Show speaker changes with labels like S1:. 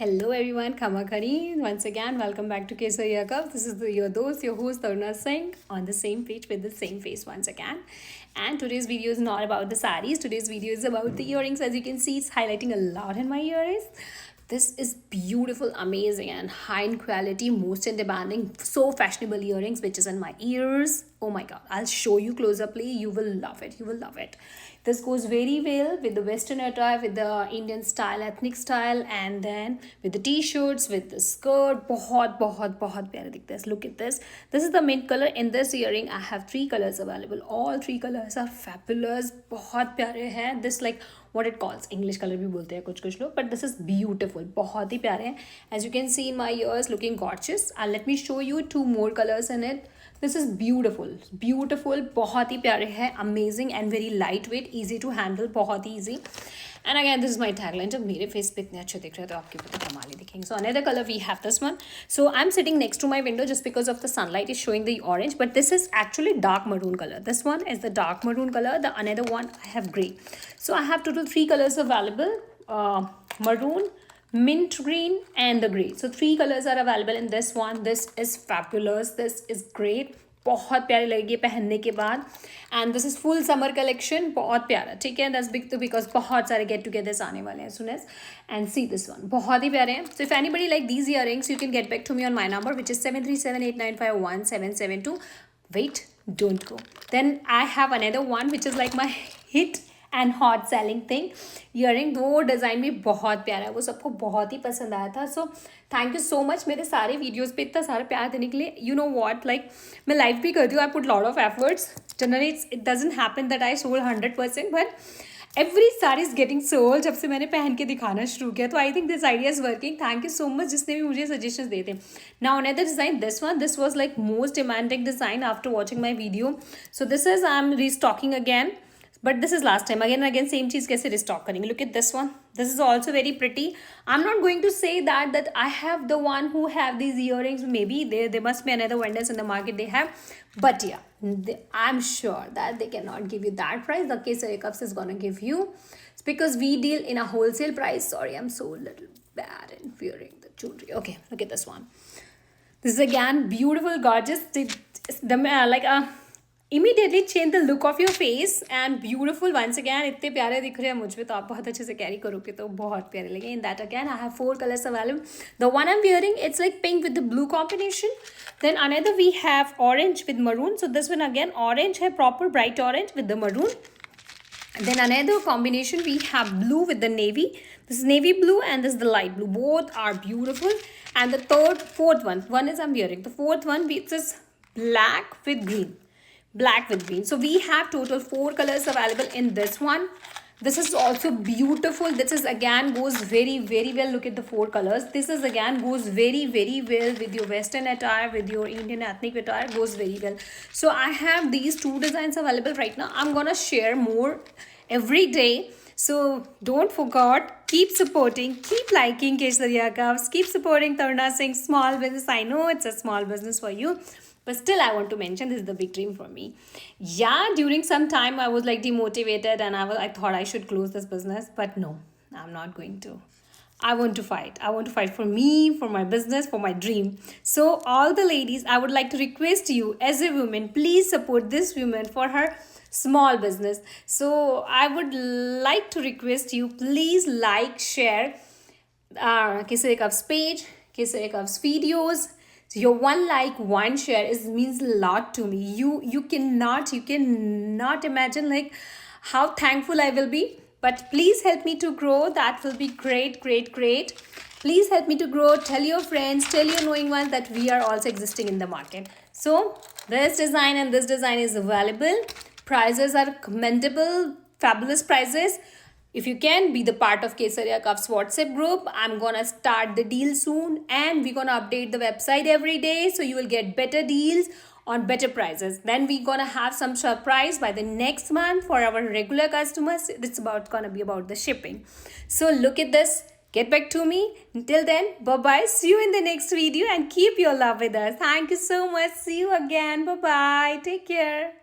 S1: Hello everyone, Khama Khari. Once again, welcome back to Kesariya Cup. This is your host, Taruna Singh, on the same page with the same face once again. And today's video is not about the saris. Today's video is about the earrings. As you can see, it's highlighting a lot in my earrings. This is beautiful, amazing, and high in quality, most in demanding, so fashionable earrings, which is in my ears. Oh my god, I'll show you close uply. You will love it. You will love it. This goes very well with the Western attire, with the Indian style, ethnic style, and then with the t-shirts, with the skirt. बहुत प्यारे दिखते हैं. Look at this. This is the mint color. In this earring, I have 3 colors available. All 3 colors are fabulous. बहुत प्यारे हैं. This like what it calls English color भी बोलते हैं कुछ लोग, but this is beautiful. बहुत ही प्यारे हैं. As you can see in my ears, looking gorgeous. And let me show you 2 more colors in it. This is beautiful, बहुत ही प्यारे हैं, amazing and very lightweight, easy to handle, बहुत ही easy. And again, this is my tagline. जब मेरे face पे इतने अच्छे दिख रहे हैं तो आपके पे तो कमाल ही दिखेंगे. So another color we have this one. So I'm sitting next to my window just because of the sunlight is showing the orange, but this is actually dark maroon color. This one is the dark maroon color. The another one I have gray. So I have total 3 colors available. Maroon, mint green and the gray. So 3 colors are available in this one. This is fabulous. This is great. बहुत प्यारी लगेगी पहनने के बाद. And this is full summer collection. बहुत प्यारा. ठीक है. दैट्स बिग तो बिकॉज बहुत सारे गेट टुगेदर्स आने वाले हैं सुन एज. And see this one. बहुत ही प्यारे हैं. So if anybody like these earrings you can get back to me on my number which is 7378951772. Wait, don't go. Then I have another one which is like my hit and hot selling thing earring. वो design भी बहुत प्यारा है. वो सबको बहुत ही पसंद आया था. So thank you so much मेरे सारे वीडियोज़ पे इतना सारा प्यार देने के लिए. यू नो वॉट, लाइक मैं लाइव भी करती हूँ. I put lot of efforts. Generally it doesn't happen that I sold 100%, but every सारी इज गेटिंग सोल्ड जब से मैंने पहन के दिखाना शुरू किया. तो I think this idea is working. Thank you so much जिसने भी मुझे सजेशंस दिए थे. Now another design, this was like most demanding design after watching my video. So this is I am restocking again. But this is last time. Again and again same चीज़ कैसे restock करेंगे. Look at this one. This is also very pretty. I'm not going to say that I have the one who have these earrings. Maybe there must be another vendors in the market they have. But yeah, I'm sure that they cannot give you that price. The Kesariya Cups is gonna give you. It's because we deal in a wholesale price. Sorry, I'm so little bad in wearing the jewelry. Okay, look at this one. This is again beautiful, gorgeous. Immediately change the look of your face and beautiful once again. इतने प्यारे दिख रहे हैं मुझ पे तो आप बहुत अच्छे से कैरी करोगे तो बहुत प्यारे लगे. In that again I have 4 colors available. The one I'm wearing, it's like pink with the blue combination. Then another we have orange with maroon. So this one again orange है, proper bright orange with the maroon. Then another combination we have blue with the navy. This is navy blue and this is the light blue. Both are beautiful. And the fourth one is I'm wearing. The fourth one which is black with green. Black with green. So we have total 4 colors available in this one. This is also beautiful. This is again goes very well. Look at the 4 colors. This is again goes very well with your western attire, with your Indian ethnic attire. Goes very well. So I have these 2 designs available right now. I'm gonna share more every day. So don't forget, keep supporting, keep liking Kesariya Cups, keep supporting Taruna Singh small business. I know it's a small business for you, but still I want to mention this is the big dream for me. Yeah, during some time I was like demotivated and I thought I should close this business, but no, I'm not going to. I want to fight. I want to fight for me, for my business, for my dream. So all the ladies, I would like to request you as a woman, please support this woman for her small business. So I would like to request you, please like, share Kesariya Cups page, Kesariya Cups videos. So your 1 like, 1 share means a lot to me. You cannot imagine like how thankful I will be. But please help me to grow. That will be great. Please help me to grow. Tell your friends, tell your knowing ones that we are also existing in the market. So this design and this design is available. Prices are commendable, fabulous prices. If you can be the part of Kesariya Cups WhatsApp group, I'm gonna start the deal soon and we're gonna update the website every day so you will get better deals on better prices. Then we're gonna have some surprise by the next month for our regular customers. It's gonna be about the shipping. So look at this. Get back to me. Until then, bye-bye. See you in the next video and keep your love with us. Thank you so much. See you again. Bye-bye. Take care.